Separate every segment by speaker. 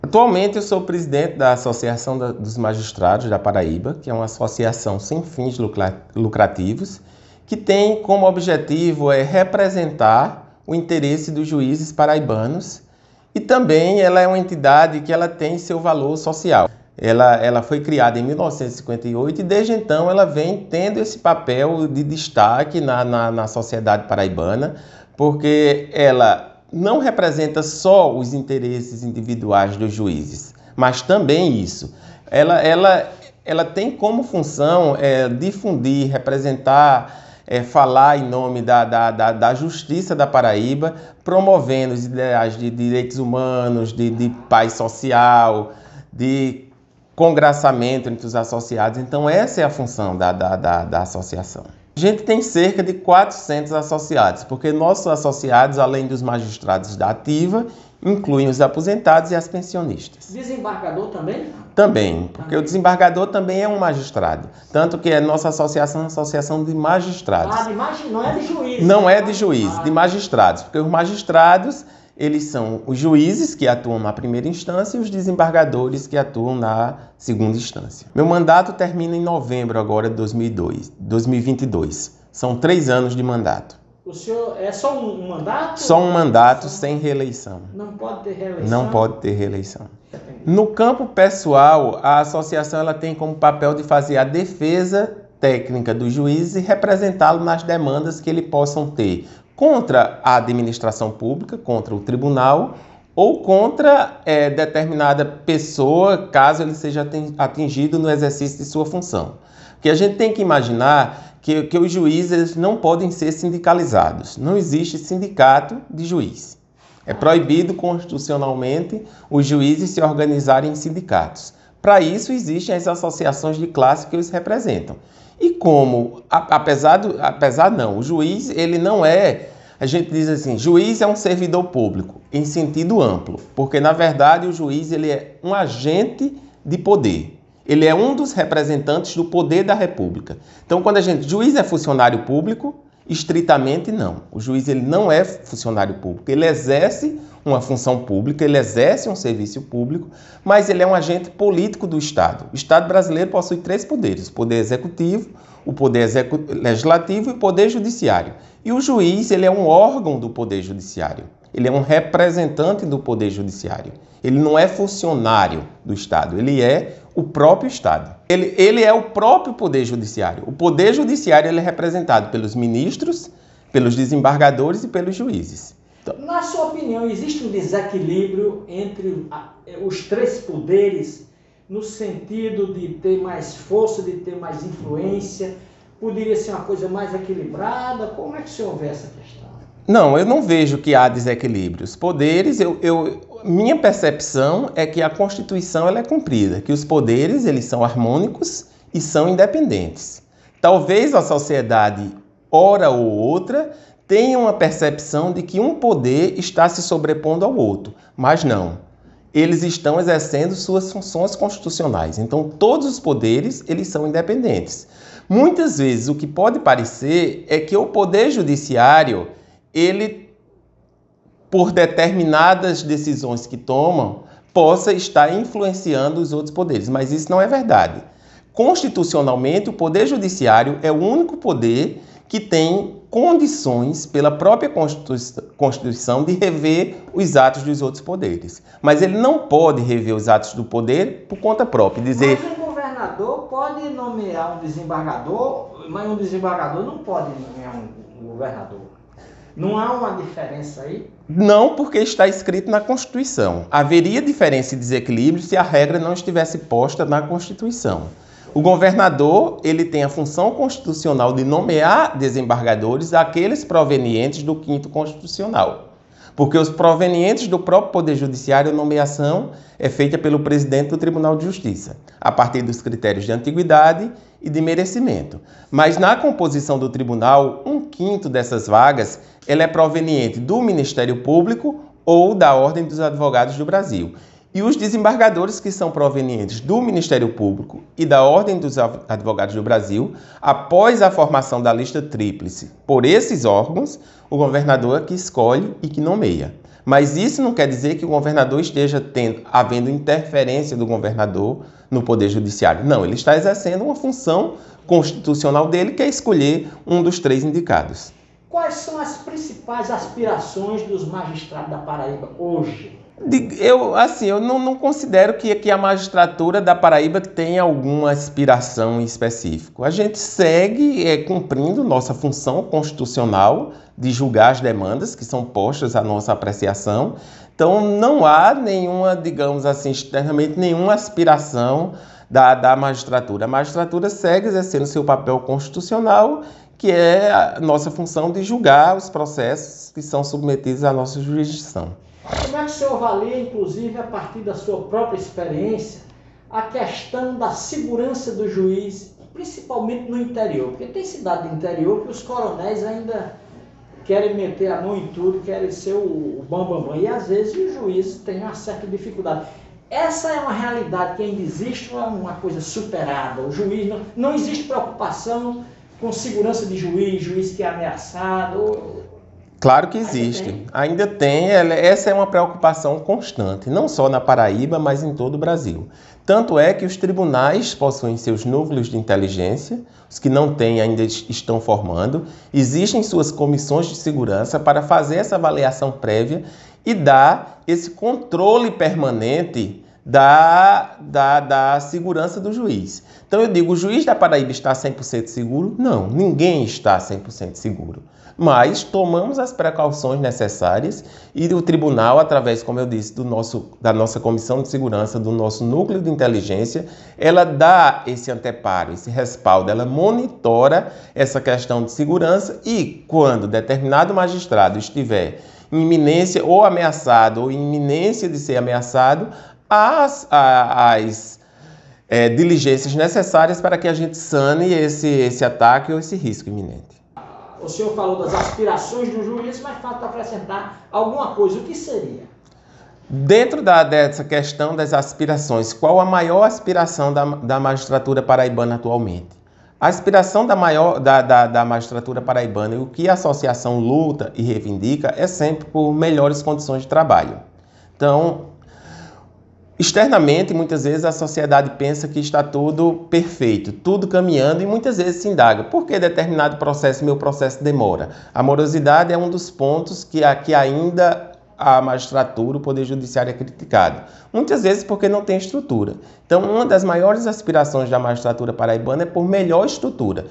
Speaker 1: Atualmente eu sou presidente da Associação dos Magistrados da Paraíba, que é uma associação sem fins lucrativos, que tem como objetivo representar o interesse dos juízes paraibanos, e também ela é uma entidade que ela tem seu valor social. Ela foi criada em 1958 e desde então ela vem tendo esse papel de destaque na sociedade paraibana, porque ela não representa só os interesses individuais dos juízes, mas também isso. Ela tem como função difundir, representar, falar em nome da justiça da Paraíba, promovendo os ideais de direitos humanos, de paz social, de congraçamento entre os associados. Então essa é a função da associação. A gente tem cerca de 400 associados, porque nossos associados, além dos magistrados da ativa, incluem os aposentados e as pensionistas.
Speaker 2: Desembargador também?
Speaker 1: Também, porque o desembargador também é um magistrado. Tanto que a nossa associação é uma associação de magistrados.
Speaker 2: Não é de juízes.
Speaker 1: Não é de juízes, de magistrados, porque os magistrados, eles são os juízes que atuam na primeira instância e os desembargadores que atuam na segunda instância. Meu mandato termina em novembro agora de 2022. São 3 anos de mandato.
Speaker 2: O senhor é só um mandato?
Speaker 1: Só um mandato sem reeleição.
Speaker 2: Não pode ter reeleição?
Speaker 1: Não pode ter reeleição. No campo pessoal, a associação ela tem como papel de fazer a defesa técnica dos juízes e representá-lo nas demandas que eles possam ter contra a administração pública, contra o tribunal ou contra determinada pessoa, caso ele seja atingido no exercício de sua função. Porque a gente tem que imaginar que os juízes não podem ser sindicalizados. Não existe sindicato de juiz. É proibido constitucionalmente os juízes se organizarem em sindicatos. Para isso existem as associações de classe que os representam. E como, o juiz, ele não é, a gente diz assim, juiz é um servidor público, em sentido amplo, porque na verdade o juiz ele é um agente de poder, ele é um dos representantes do poder da República. Então quando juiz é funcionário público, estritamente não, o juiz ele não é funcionário público, ele exerce uma função pública, ele exerce um serviço público, mas ele é um agente político do Estado. O Estado brasileiro possui 3 poderes, o poder executivo, o poder legislativo e o poder judiciário. E o juiz ele é um órgão do poder judiciário, ele é um representante do poder judiciário. Ele não é funcionário do Estado, ele é o próprio Estado. Ele é o próprio poder judiciário. O poder judiciário ele é representado pelos ministros, pelos desembargadores e pelos juízes.
Speaker 2: Então, na sua opinião, existe um desequilíbrio entre os 3 poderes no sentido de ter mais força, de ter mais influência? Poderia ser uma coisa mais equilibrada? Como é que o senhor vê essa questão?
Speaker 1: Não, eu não vejo que há desequilíbrio. Os poderes, minha percepção é que a Constituição ela é cumprida, que os poderes eles são harmônicos e são independentes. Talvez a sociedade, hora ou outra, tenha uma percepção de que um poder está se sobrepondo ao outro, mas não. Eles estão exercendo suas funções constitucionais. Então, todos os poderes eles são independentes. Muitas vezes, o que pode parecer é que o poder judiciário, ele, por determinadas decisões que tomam, possa estar influenciando os outros poderes, mas isso não é verdade. Constitucionalmente, o poder judiciário é o único poder que tem condições, pela própria Constituição, de rever os atos dos outros poderes. Mas ele não pode rever os atos do poder por conta própria.
Speaker 2: Mas um governador pode nomear um desembargador, mas um desembargador não pode nomear um governador. Não há uma diferença aí?
Speaker 1: Não, porque está escrito na Constituição. Haveria diferença e desequilíbrio se a regra não estivesse posta na Constituição. O governador ele tem a função constitucional de nomear desembargadores aqueles provenientes do 5º Constitucional. Porque os provenientes do próprio Poder Judiciário, a nomeação é feita pelo presidente do Tribunal de Justiça, a partir dos critérios de antiguidade e de merecimento. Mas na composição do tribunal, 1/5 dessas vagas ela é proveniente do Ministério Público ou da Ordem dos Advogados do Brasil. E os desembargadores que são provenientes do Ministério Público e da Ordem dos Advogados do Brasil, após a formação da lista tríplice por esses órgãos, o governador é que escolhe e que nomeia. Mas isso não quer dizer que o governador esteja havendo interferência do governador no Poder Judiciário. Não, ele está exercendo uma função constitucional dele, que é escolher um dos 3 indicados.
Speaker 2: Quais são as principais aspirações dos magistrados da Paraíba hoje?
Speaker 1: Eu não considero que a magistratura da Paraíba tenha alguma aspiração em específico. A gente segue cumprindo nossa função constitucional de julgar as demandas que são postas à nossa apreciação. Então, não há nenhuma, digamos assim, externamente, nenhuma aspiração da magistratura. A magistratura segue exercendo seu papel constitucional, que é a nossa função de julgar os processos que são submetidos à nossa jurisdição.
Speaker 2: Como é que o senhor avalia, inclusive, a partir da sua própria experiência, a questão da segurança do juiz, principalmente no interior? Porque tem cidade do interior que os coronéis ainda querem meter a mão em tudo, querem ser o bambambam, e às vezes o juiz tem uma certa dificuldade. Essa é uma realidade que ainda existe ou é uma coisa superada? O juiz não existe preocupação com segurança de juiz que é ameaçado?
Speaker 1: Claro que existe, ainda tem. Essa é uma preocupação constante, não só na Paraíba, mas em todo o Brasil. Tanto é que os tribunais possuem seus núcleos de inteligência, os que não têm ainda estão formando, existem suas comissões de segurança para fazer essa avaliação prévia e dar esse controle permanente da segurança do juiz. Então eu digo, o juiz da Paraíba está 100% seguro? Não, ninguém está 100% seguro. Mas tomamos as precauções necessárias e o tribunal, através, como eu disse, da nossa comissão de segurança, do nosso núcleo de inteligência, ela dá esse anteparo, esse respaldo, ela monitora essa questão de segurança e quando determinado magistrado estiver em iminência ou ameaçado ou em iminência de ser ameaçado, as diligências necessárias para que a gente sane esse ataque ou esse risco iminente.
Speaker 2: O senhor falou das aspirações do juiz, mas falta acrescentar alguma coisa. O que seria?
Speaker 1: Dentro dessa questão das aspirações, qual a maior aspiração da magistratura paraibana atualmente? A aspiração da magistratura paraibana e o que a associação luta e reivindica é sempre por melhores condições de trabalho. Então, externamente, muitas vezes a sociedade pensa que está tudo perfeito, tudo caminhando e muitas vezes se indaga. Por que determinado processo, meu processo demora? A morosidade é um dos pontos que ainda a magistratura, o Poder Judiciário é criticado. Muitas vezes porque não tem estrutura. Então, uma das maiores aspirações da magistratura paraibana é por melhor estrutura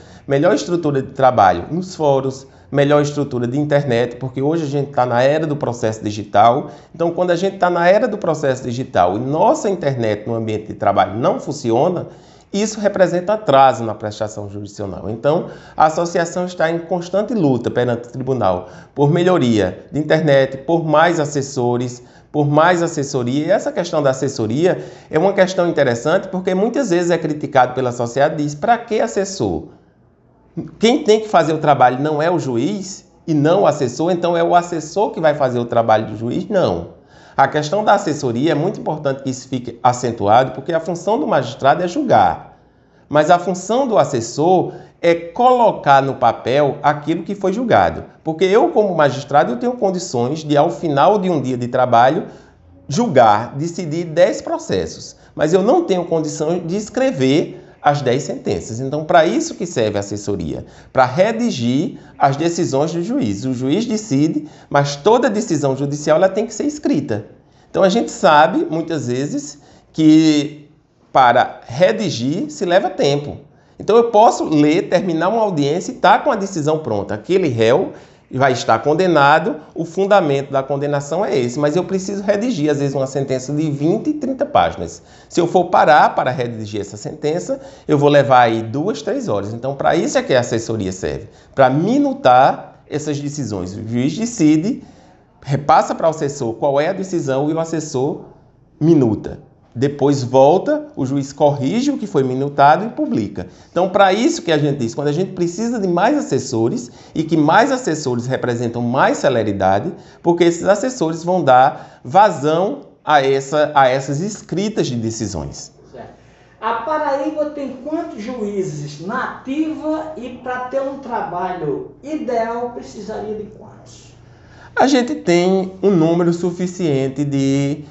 Speaker 1: de trabalho nos fóruns, melhor estrutura de internet, porque hoje a gente está na era do processo digital. Então, quando a gente está na era do processo digital e nossa internet no ambiente de trabalho não funciona, isso representa atraso na prestação jurisdicional. Então, a associação está em constante luta perante o tribunal por melhoria de internet, por mais assessores, por mais assessoria. E essa questão da assessoria é uma questão interessante porque muitas vezes é criticado pela sociedade e diz, para que assessor? Quem tem que fazer o trabalho não é o juiz e não o assessor, então é o assessor que vai fazer o trabalho do juiz? Não. A questão da assessoria é muito importante que isso fique acentuado, porque a função do magistrado é julgar. Mas a função do assessor é colocar no papel aquilo que foi julgado. Porque eu, como magistrado, eu tenho condições de, ao final de um dia de trabalho, julgar, decidir 10 processos. Mas eu não tenho condição de escrever as 10 sentenças. Então, para isso que serve a assessoria, para redigir as decisões do juiz. O juiz decide, mas toda decisão judicial ela tem que ser escrita. Então, a gente sabe, muitas vezes, que para redigir se leva tempo. Então, eu posso ler, terminar uma audiência e estar com a decisão pronta. Aquele réu vai estar condenado, o fundamento da condenação é esse, mas eu preciso redigir, às vezes, uma sentença de 20 e 30 páginas. Se eu for parar para redigir essa sentença, eu vou levar aí 2, 3 horas. Então, para isso é que a assessoria serve, para minutar essas decisões. O juiz decide, repassa para o assessor qual é a decisão e o assessor minuta. Depois volta, o juiz corrige o que foi minutado e publica. Então, para isso que a gente diz, quando a gente precisa de mais assessores e que mais assessores representam mais celeridade, porque esses assessores vão dar vazão a essas escritas de decisões.
Speaker 2: Certo. A Paraíba tem quantos juízes na ativa e para ter um trabalho ideal precisaria de quantos?
Speaker 1: A gente tem um número suficiente de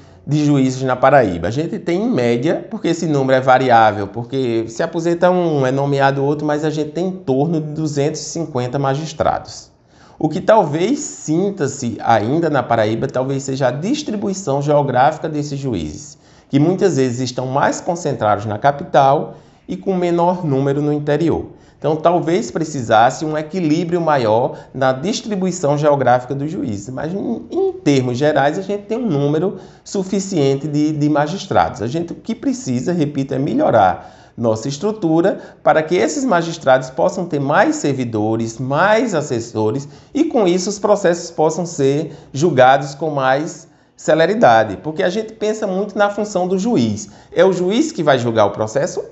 Speaker 1: juízes na Paraíba. A gente tem em média, porque esse número é variável, porque se aposenta um, é nomeado outro, mas a gente tem em torno de 250 magistrados. O que talvez sinta-se ainda na Paraíba, talvez seja a distribuição geográfica desses juízes, que muitas vezes estão mais concentrados na capital e com menor número no interior. Então, talvez precisasse um equilíbrio maior na distribuição geográfica dos juízes, mas em termos gerais a gente tem um número suficiente de magistrados. O que precisa, repito, é melhorar nossa estrutura para que esses magistrados possam ter mais servidores, mais assessores e com isso os processos possam ser julgados com mais celeridade, porque a gente pensa muito na função do juiz. É o juiz que vai julgar o processo?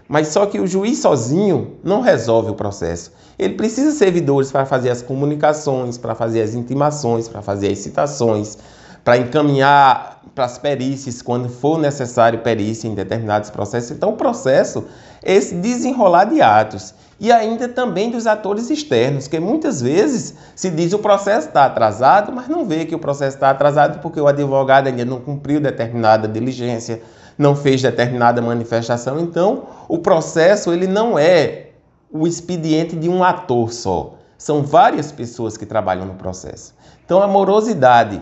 Speaker 1: Mas só que o juiz sozinho não resolve o processo. Ele precisa de servidores para fazer as comunicações, para fazer as intimações, para fazer as citações, para encaminhar para as perícias, quando for necessário perícia em determinados processos. Então, o processo é esse desenrolar de atos. E ainda também dos atores externos, que muitas vezes se diz que o processo está atrasado, mas não vê que o processo está atrasado porque o advogado ainda não cumpriu determinada diligência, não fez determinada manifestação. Então, o processo ele não é o expediente de um ator só. São várias pessoas que trabalham no processo. Então, a morosidade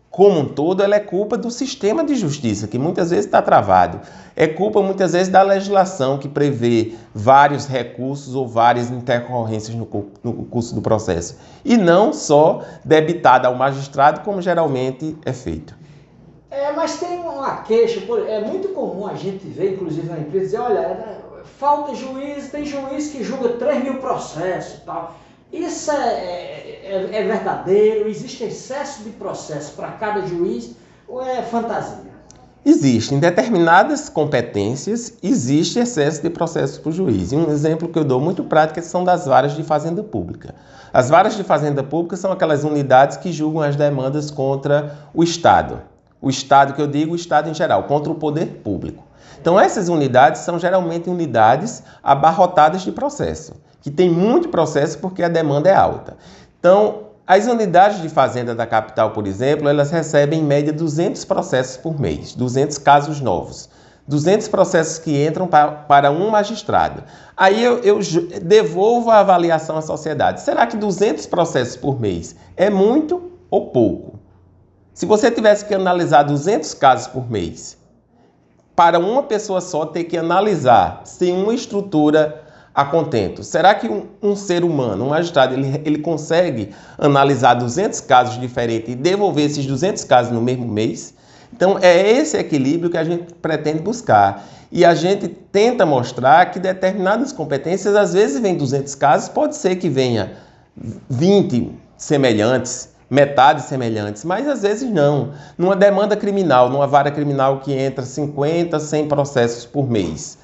Speaker 1: como um todo, ela é culpa do sistema de justiça, que muitas vezes está travado. É culpa, muitas vezes, da legislação, que prevê vários recursos ou várias intercorrências no curso do processo. E não só debitada ao magistrado, como geralmente é feito.
Speaker 2: Mas tem uma queixa, é muito comum a gente ver, inclusive na empresa, dizer, olha, falta juiz, tem juiz que julga 3.000 processos e tal. Isso é verdadeiro? Existe excesso de processo para cada juiz ou é fantasia?
Speaker 1: Existe. Em determinadas competências, existe excesso de processos para o juiz. E um exemplo que eu dou muito prático são das varas de fazenda pública. As varas de fazenda pública são aquelas unidades que julgam as demandas contra o Estado. O Estado que eu digo, o Estado em geral, contra o poder público. Então, essas unidades são geralmente unidades abarrotadas de processo, que tem muito processo porque a demanda é alta. Então, as unidades de fazenda da capital, por exemplo, elas recebem em média 200 processos por mês, 200 casos novos, 200 processos que entram para um magistrado. Aí eu devolvo a avaliação à sociedade. Será que 200 processos por mês é muito ou pouco? Se você tivesse que analisar 200 casos por mês, para uma pessoa só ter que analisar sem uma estrutura a contento, será que um ser humano, um magistrado, ele consegue analisar 200 casos diferentes e devolver esses 200 casos no mesmo mês? Então, é esse equilíbrio que a gente pretende buscar. E a gente tenta mostrar que determinadas competências, às vezes, vem 200 casos, pode ser que venha 20 semelhantes, metade semelhantes, mas às vezes não. Numa demanda criminal, numa vara criminal que entra 50, 100 processos por mês,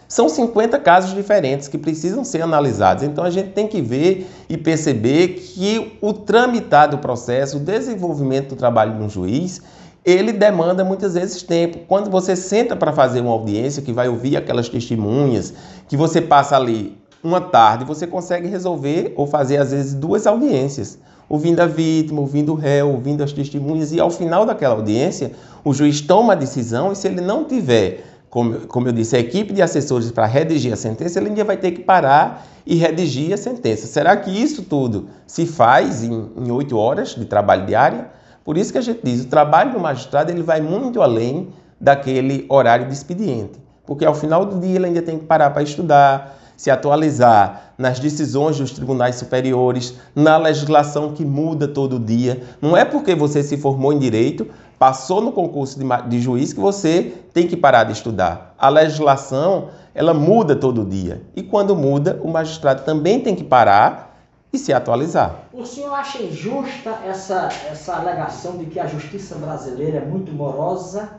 Speaker 1: são 50 casos diferentes que precisam ser analisados. Então, a gente tem que ver e perceber que o tramitar do processo, o desenvolvimento do trabalho de um juiz, ele demanda muitas vezes tempo. Quando você senta para fazer uma audiência, que vai ouvir aquelas testemunhas, que você passa ali uma tarde, você consegue resolver ou fazer, às vezes, 2 audiências, ouvindo a vítima, ouvindo o réu, ouvindo as testemunhas, e ao final daquela audiência, o juiz toma a decisão, e se ele não tiver, como eu disse, a equipe de assessores para redigir a sentença, ele ainda vai ter que parar e redigir a sentença. Será que isso tudo se faz em 8 horas de trabalho diário? Por isso que a gente diz, o trabalho do magistrado ele vai muito além daquele horário de expediente, porque ao final do dia ele ainda tem que parar para estudar, se atualizar nas decisões dos tribunais superiores, na legislação que muda todo dia. Não é porque você se formou em direito, passou no concurso de juiz, que você tem que parar de estudar. A legislação, ela muda todo dia. E quando muda, o magistrado também tem que parar e se atualizar.
Speaker 2: O senhor acha injusta essa alegação de que a justiça brasileira é muito morosa?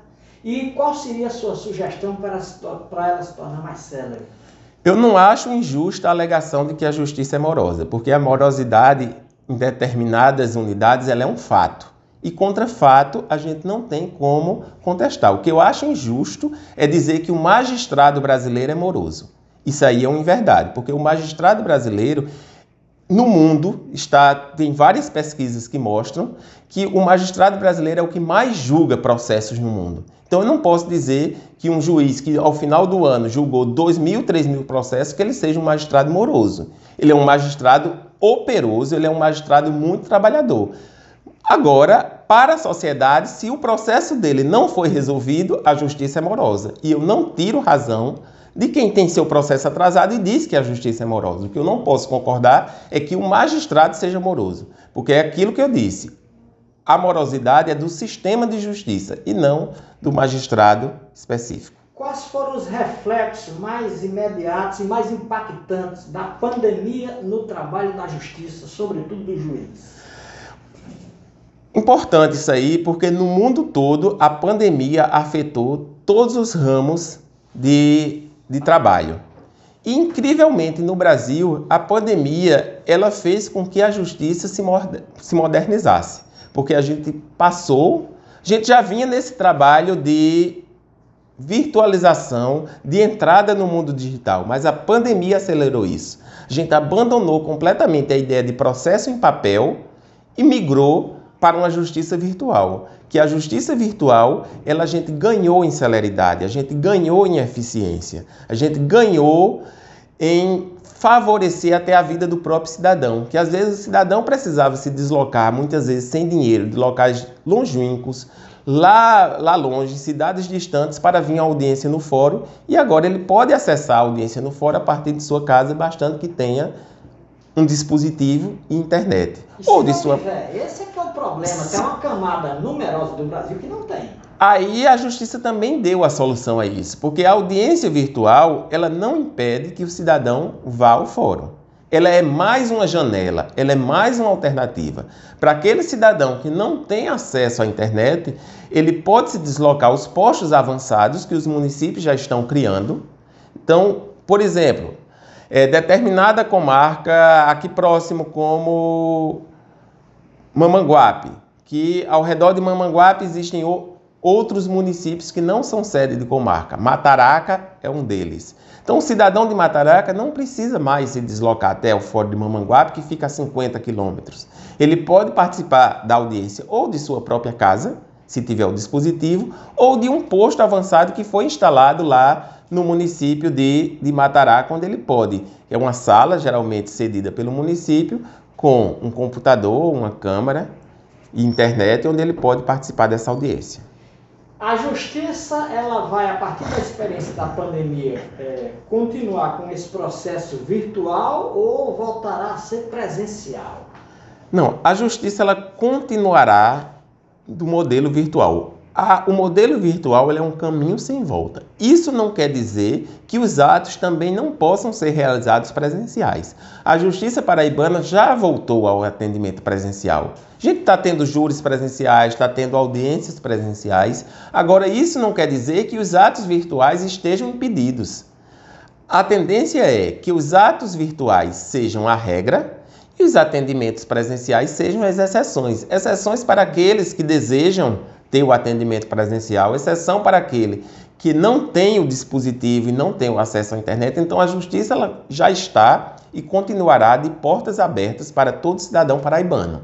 Speaker 2: E qual seria a sua sugestão para ela se tornar mais célere?
Speaker 1: Eu não acho injusta a alegação de que a justiça é morosa, porque a morosidade em determinadas unidades ela é um fato. E contra fato a gente não tem como contestar. O que eu acho injusto é dizer que o magistrado brasileiro é moroso. Isso aí é uma inverdade, porque o magistrado brasileiro no mundo, tem várias pesquisas que mostram que o magistrado brasileiro é o que mais julga processos no mundo. Então eu não posso dizer que um juiz que ao final do ano julgou 2.000, 3.000 processos, que ele seja um magistrado moroso. Ele é um magistrado operoso, ele é um magistrado muito trabalhador. Agora, para a sociedade, se o processo dele não foi resolvido, a justiça é morosa. E eu não tiro razão de quem tem seu processo atrasado e diz que a justiça é morosa. O que eu não posso concordar é que o magistrado seja moroso, porque é aquilo que eu disse. A morosidade é do sistema de justiça e não do magistrado específico.
Speaker 2: Quais foram os reflexos mais imediatos e mais impactantes da pandemia no trabalho da justiça, sobretudo dos juízes?
Speaker 1: Importante isso aí, porque no mundo todo a pandemia afetou todos os ramos de trabalho. E, incrivelmente, no Brasil, a pandemia ela fez com que a justiça se modernizasse. Porque a gente já vinha nesse trabalho de virtualização, de entrada no mundo digital, mas a pandemia acelerou isso. A gente abandonou completamente a ideia de processo em papel e migrou para uma justiça virtual. Que a justiça virtual, a gente ganhou em celeridade, a gente ganhou em eficiência, a gente ganhou em favorecer até a vida do próprio cidadão, que às vezes o cidadão precisava se deslocar, muitas vezes sem dinheiro, de locais longínquos, lá longe, cidades distantes, para vir à audiência no fórum, e agora ele pode acessar a audiência no fórum a partir de sua casa, bastante que tenha um dispositivo e internet.
Speaker 2: Esse é que é o problema, tem uma camada numerosa do Brasil que não tem.
Speaker 1: Aí a justiça também deu a solução a isso, porque a audiência virtual, ela não impede que o cidadão vá ao fórum. Ela é mais uma janela, ela é mais uma alternativa. Para aquele cidadão que não tem acesso à internet, ele pode se deslocar aos postos avançados que os municípios já estão criando. Então, por exemplo, determinada comarca aqui próximo como Mamanguape, que ao redor de Mamanguape existem outros municípios que não são sede de comarca. Mataraca é um deles. Então, o cidadão de Mataraca não precisa mais se deslocar até o fórum de Mamanguape, que fica a 50 quilômetros. Ele pode participar da audiência ou de sua própria casa, se tiver o dispositivo, ou de um posto avançado que foi instalado lá no município de Mataraca, onde ele pode. É uma sala, geralmente cedida pelo município, com um computador, uma câmera e internet, onde ele pode participar dessa audiência.
Speaker 2: A justiça, ela vai, a partir da experiência da pandemia, continuar com esse processo virtual ou voltará a ser presencial?
Speaker 1: Não, a justiça ela continuará do modelo virtual. O modelo virtual ele é um caminho sem volta. Isso não quer dizer que os atos também não possam ser realizados presenciais. A Justiça Paraibana já voltou ao atendimento presencial. A gente está tendo júris presenciais, está tendo audiências presenciais. Agora, isso não quer dizer que os atos virtuais estejam impedidos. A tendência é que os atos virtuais sejam a regra e os atendimentos presenciais sejam as exceções. Exceções para aqueles que desejam ter o atendimento presencial, exceção para aquele que não tem o dispositivo e não tem o acesso à internet. Então, a Justiça ela já está e continuará de portas abertas para todo cidadão paraibano.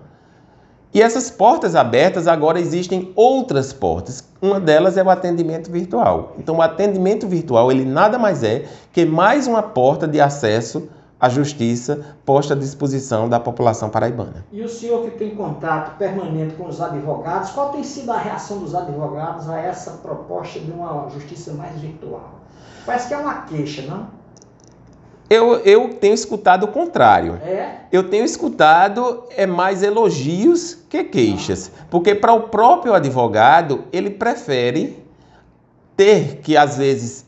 Speaker 1: E essas portas abertas, agora existem outras portas. Uma delas é o atendimento virtual. Então, o atendimento virtual, ele nada mais é que mais uma porta de acesso à justiça posta à disposição da população paraibana.
Speaker 2: E o senhor que tem contato permanente com os advogados, qual tem sido a reação dos advogados a essa proposta de uma justiça mais virtual? Parece que é uma queixa, não?
Speaker 1: Eu tenho escutado o contrário.
Speaker 2: É?
Speaker 1: Eu tenho escutado mais elogios que queixas. Porque para o próprio advogado, ele prefere ter que, às vezes,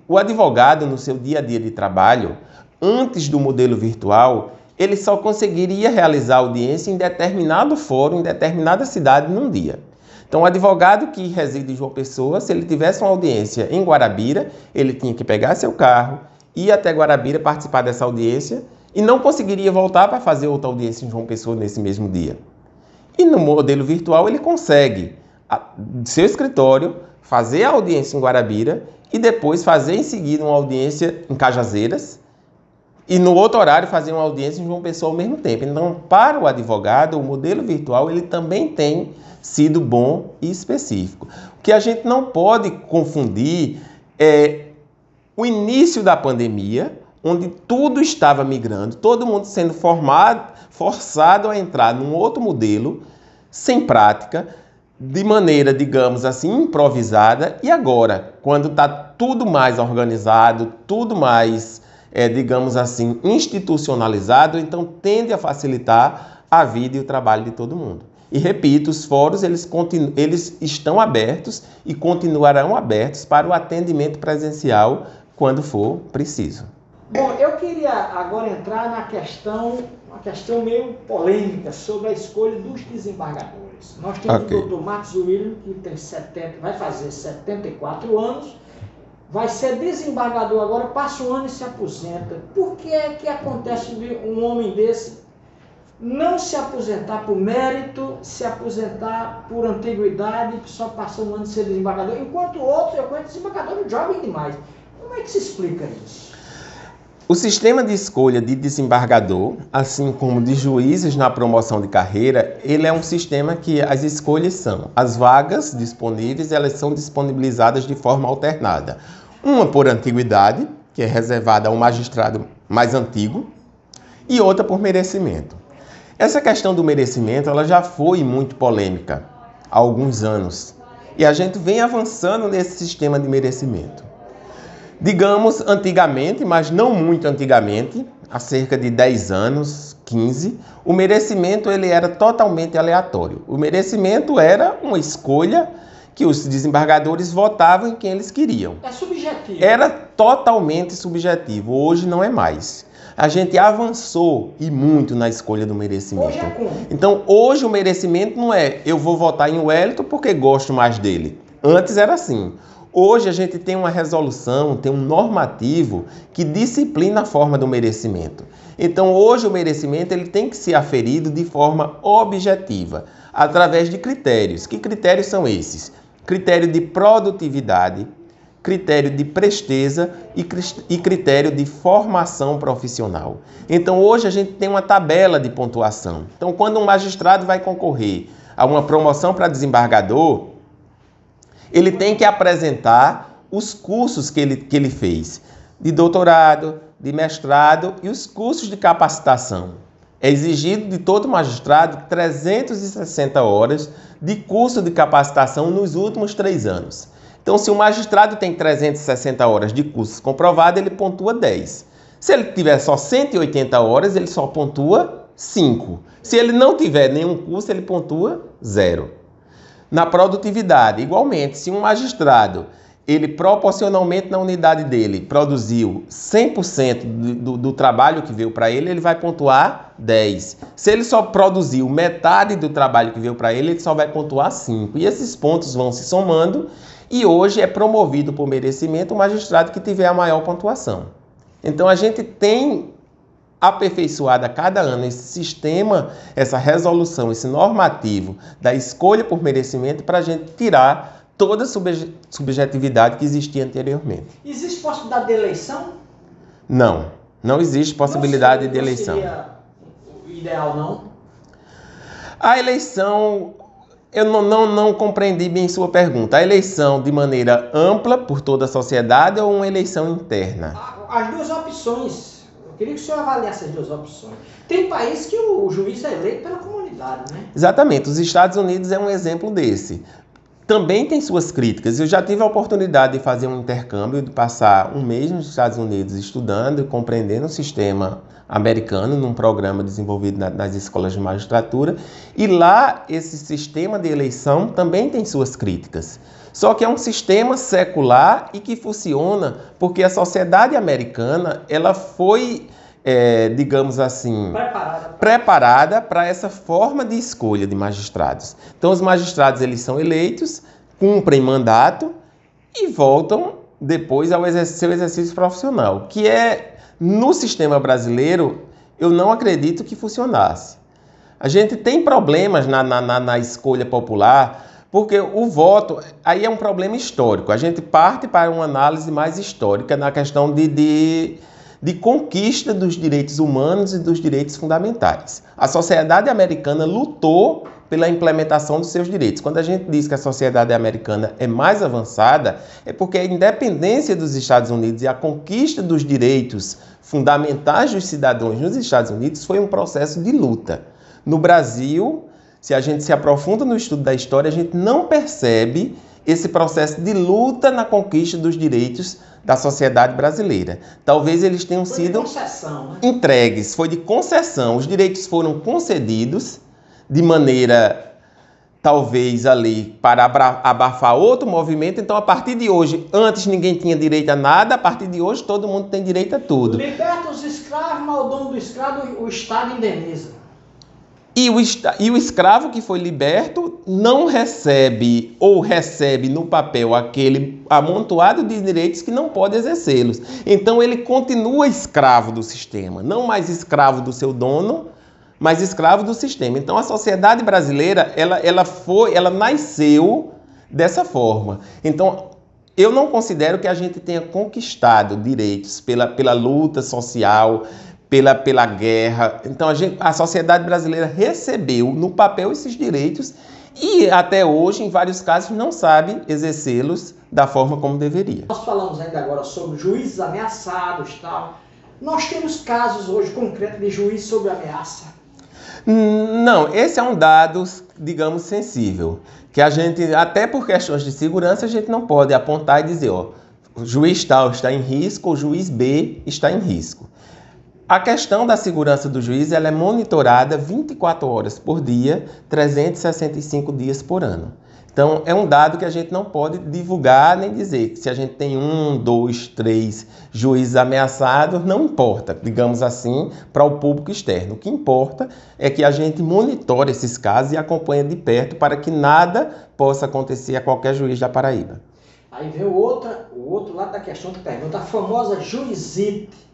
Speaker 1: o advogado no seu dia a dia de trabalho, antes do modelo virtual, ele só conseguiria realizar audiência em determinado fórum, em determinada cidade, num dia. Então, o advogado que reside em João Pessoa, se ele tivesse uma audiência em Guarabira, ele tinha que pegar seu carro, ir até Guarabira participar dessa audiência e não conseguiria voltar para fazer outra audiência em João Pessoa nesse mesmo dia. E no modelo virtual, ele consegue, do seu escritório, fazer a audiência em Guarabira e depois fazer em seguida uma audiência em Cajazeiras, e no outro horário fazer uma audiência em João Pessoa ao mesmo tempo. Então, para o advogado, o modelo virtual ele também tem sido bom e específico. O que a gente não pode confundir é o início da pandemia, onde tudo estava migrando, todo mundo sendo forçado a entrar num outro modelo, sem prática, de maneira, digamos assim, improvisada. E agora, quando está tudo mais organizado, tudo mais, digamos assim, institucionalizado, então tende a facilitar a vida e o trabalho de todo mundo. E repito, os fóruns eles estão abertos e continuarão abertos para o atendimento presencial quando for preciso.
Speaker 2: Bom, eu queria agora entrar na questão, uma questão meio polêmica sobre a escolha dos desembargadores. Nós temos o Dr. Marcos William, que tem vai fazer 74 anos, vai ser desembargador agora, passa um ano e se aposenta. Por que é que acontece de um homem desse não se aposentar por mérito, se aposentar por antiguidade, só passar um ano de ser desembargador, enquanto outros, eu conheço desembargadores jovens demais. Como é que se explica isso?
Speaker 1: O sistema de escolha de desembargador, assim como de juízes na promoção de carreira, ele é um sistema que as escolhas são, as vagas disponíveis, elas são disponibilizadas de forma alternada. Uma por antiguidade, que é reservada ao magistrado mais antigo, e outra por merecimento. Essa questão do merecimento, ela já foi muito polêmica há alguns anos, e a gente vem avançando nesse sistema de merecimento. Digamos, antigamente, mas não muito antigamente, há cerca de 10 anos, 15, o merecimento ele era totalmente aleatório. O merecimento era uma escolha que os desembargadores votavam em quem eles queriam.
Speaker 2: É subjetivo.
Speaker 1: Era totalmente subjetivo, hoje não é mais. A gente avançou e muito na escolha do merecimento.
Speaker 2: Hoje é como?
Speaker 1: Então, hoje o merecimento não é eu vou votar em Wellington porque gosto mais dele. Antes era assim. Hoje a gente tem uma resolução, tem um normativo que disciplina a forma do merecimento. Então hoje o merecimento ele tem que ser aferido de forma objetiva, através de critérios. Que critérios são esses? Critério de produtividade, critério de presteza e critério de formação profissional. Então hoje a gente tem uma tabela de pontuação. Então quando um magistrado vai concorrer a uma promoção para desembargador, ele tem que apresentar os cursos que ele fez, de doutorado, de mestrado e os cursos de capacitação. É exigido de todo magistrado 360 horas de curso de capacitação nos últimos 3 anos. Então, se o magistrado tem 360 horas de cursos comprovados, ele pontua 10. Se ele tiver só 180 horas, ele só pontua 5. Se ele não tiver nenhum curso, ele pontua 0. Na produtividade, igualmente, se um magistrado, ele proporcionalmente na unidade dele, produziu 100% do trabalho que veio para ele, ele vai pontuar 10. Se ele só produziu metade do trabalho que veio para ele, ele só vai pontuar 5. E esses pontos vão se somando e hoje é promovido por merecimento o magistrado que tiver a maior pontuação. Então a gente tem aperfeiçoado a cada ano esse sistema, essa resolução, esse normativo da escolha por merecimento para a gente tirar toda a subjetividade que existia anteriormente.
Speaker 2: Existe possibilidade de eleição?
Speaker 1: Não, não existe possibilidade de eleição.
Speaker 2: Não seria o ideal, não?
Speaker 1: A eleição, eu não compreendi bem sua pergunta. A eleição de maneira ampla por toda a sociedade ou uma eleição interna?
Speaker 2: As duas opções. Eu queria que o senhor avaliasse as duas opções. Tem país que o juiz é eleito pela comunidade, né?
Speaker 1: Exatamente. Os Estados Unidos é um exemplo desse. Também tem suas críticas. Eu já tive a oportunidade de fazer um intercâmbio, de passar um mês nos Estados Unidos estudando e compreendendo o sistema americano num programa desenvolvido nas escolas de magistratura. E lá, esse sistema de eleição também tem suas críticas. Só que é um sistema secular e que funciona porque a sociedade americana ela foi, digamos assim, preparada para essa forma de escolha de magistrados. Então, os magistrados eles são eleitos, cumprem mandato e voltam depois ao seu exercício profissional, que no sistema brasileiro, eu não acredito que funcionasse. A gente tem problemas na escolha popular, porque o voto, aí é um problema histórico. A gente parte para uma análise mais histórica na questão de de conquista dos direitos humanos e dos direitos fundamentais. A sociedade americana lutou pela implementação dos seus direitos. Quando a gente diz que a sociedade americana é mais avançada, é porque a independência dos Estados Unidos e a conquista dos direitos fundamentais dos cidadãos nos Estados Unidos foi um processo de luta. No Brasil, se a gente se aprofunda no estudo da história, a gente não percebe esse processo de luta na conquista dos direitos da sociedade brasileira. Talvez eles tenham sido entregues, foi de concessão. Os direitos foram concedidos de maneira, talvez, ali, para abafar outro movimento. Então, a partir de hoje, antes ninguém tinha direito a nada, a partir de hoje todo mundo tem direito a tudo.
Speaker 2: Liberta os escravos, mas o dono do escravo, o Estado indeniza.
Speaker 1: E o escravo que foi liberto não recebe ou recebe no papel aquele amontoado de direitos que não pode exercê-los. Então ele continua escravo do sistema, não mais escravo do seu dono, mas escravo do sistema. Então a sociedade brasileira, ela nasceu dessa forma. Então eu não considero que a gente tenha conquistado direitos pela luta social, pela guerra. Então a sociedade brasileira recebeu no papel esses direitos e até hoje, em vários casos, não sabe exercê-los da forma como deveria.
Speaker 2: Nós falamos ainda agora sobre juízes ameaçados e tal. Nós temos casos hoje concretos de juiz sob ameaça?
Speaker 1: Não, esse é um dado, digamos, sensível, que a gente, até por questões de segurança, a gente não pode apontar e dizer, ó, o juiz tal está em risco, o juiz B está em risco. A questão da segurança do juiz ela é monitorada 24 horas por dia, 365 dias por ano. Então, é um dado que a gente não pode divulgar nem dizer que se a gente tem 1, 2, 3 juízes ameaçados, não importa, digamos assim, para o público externo. O que importa é que a gente monitore esses casos e acompanhe de perto para que nada possa acontecer a qualquer juiz da Paraíba.
Speaker 2: Aí vem o outro lado da questão que pergunta, a famosa juizite.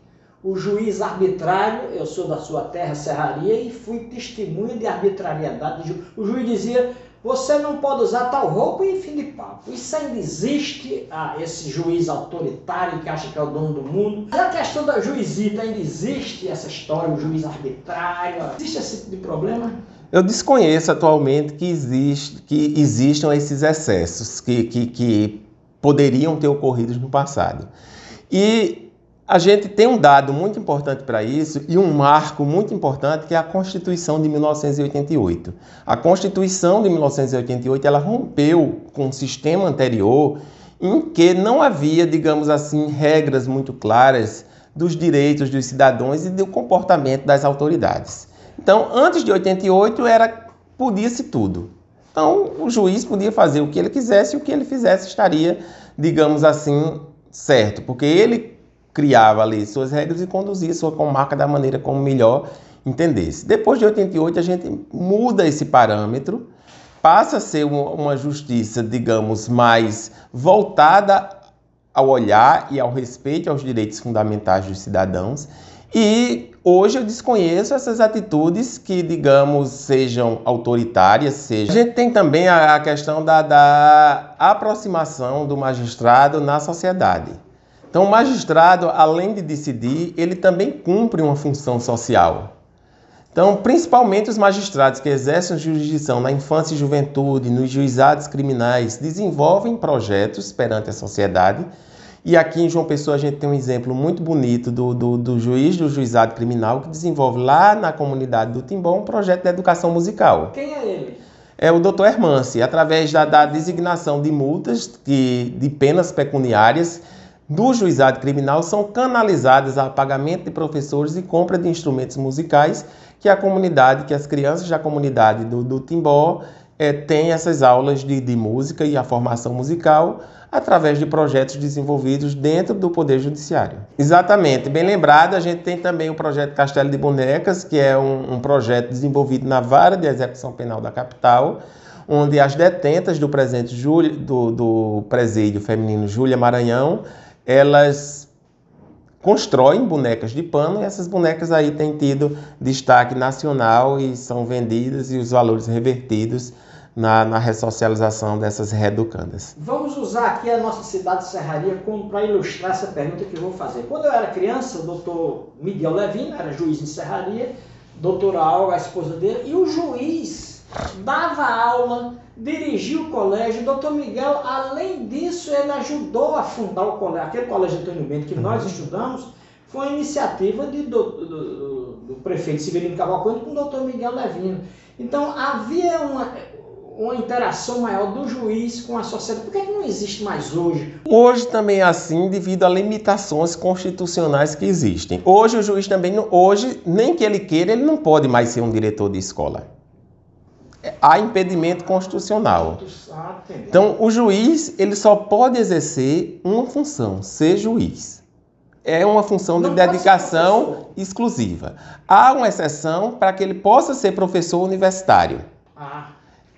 Speaker 2: O juiz arbitrário, eu sou da sua terra, Serraria, e fui testemunha de arbitrariedade. O juiz dizia, você não pode usar tal roupa e fim de papo. Isso ainda existe, esse juiz autoritário que acha que é o dono do mundo. Mas a questão da juizita, ainda existe essa história, o juiz arbitrário? Existe esse tipo de problema?
Speaker 1: Eu desconheço atualmente que existam esses excessos que poderiam ter ocorrido no passado. E a gente tem um dado muito importante para isso e um marco muito importante que é a Constituição de 1988. A Constituição de 1988 ela rompeu com o sistema anterior em que não havia, digamos assim, regras muito claras dos direitos dos cidadãos e do comportamento das autoridades. Então, antes de 88 podia-se tudo. Então, o juiz podia fazer o que ele quisesse e o que ele fizesse estaria, digamos assim, certo, porque ele criava ali suas regras e conduzia sua comarca da maneira como melhor entendesse. Depois de 88, a gente muda esse parâmetro, passa a ser uma justiça, digamos, mais voltada ao olhar e ao respeito aos direitos fundamentais dos cidadãos. E hoje eu desconheço essas atitudes que, digamos, sejam autoritárias. A gente tem também a questão da aproximação do magistrado na sociedade. Então, o magistrado, além de decidir, ele também cumpre uma função social. Então, principalmente os magistrados que exercem jurisdição na infância e juventude, nos juizados criminais, desenvolvem projetos perante a sociedade. E aqui em João Pessoa a gente tem um exemplo muito bonito do juiz do juizado criminal que desenvolve lá na comunidade do Timbó um projeto de educação musical.
Speaker 2: Quem é ele?
Speaker 1: É o Dr. Hermance, através da designação de multas, de penas pecuniárias, do juizado criminal são canalizadas a pagamento de professores e compra de instrumentos musicais que a comunidade, que as crianças da comunidade do Timbó têm essas aulas de música e a formação musical através de projetos desenvolvidos dentro do Poder Judiciário. Exatamente, bem lembrado, a gente tem também o projeto Castelo de Bonecas, que é um projeto desenvolvido na Vara de Execução Penal da capital, onde as detentas do presídio feminino Júlia Maranhão, elas constroem bonecas de pano e essas bonecas aí têm tido destaque nacional e são vendidas e os valores revertidos na ressocialização dessas reeducandas.
Speaker 2: Vamos usar aqui a nossa cidade de Serraria para ilustrar essa pergunta que eu vou fazer. Quando eu era criança, o doutor Miguel Levino era juiz em Serraria, doutora Alga, a esposa dele, e o juiz dava aula, dirigiu o colégio. O doutor Miguel, além disso, ele ajudou a fundar o colégio, aquele colégio Antônio Bento que nós estudamos, foi uma iniciativa do prefeito Severino Cavalcante com o doutor Miguel Levino. Então, havia uma interação maior do juiz com a sociedade. Por que não existe mais hoje?
Speaker 1: Hoje também é assim devido a limitações constitucionais que existem. Hoje o juiz também, nem que ele queira, ele não pode mais ser um diretor de escola. Há impedimento constitucional. Então o juiz ele só pode exercer uma função, ser juiz. É uma função de dedicação exclusiva. Há uma exceção para que ele possa ser professor universitário.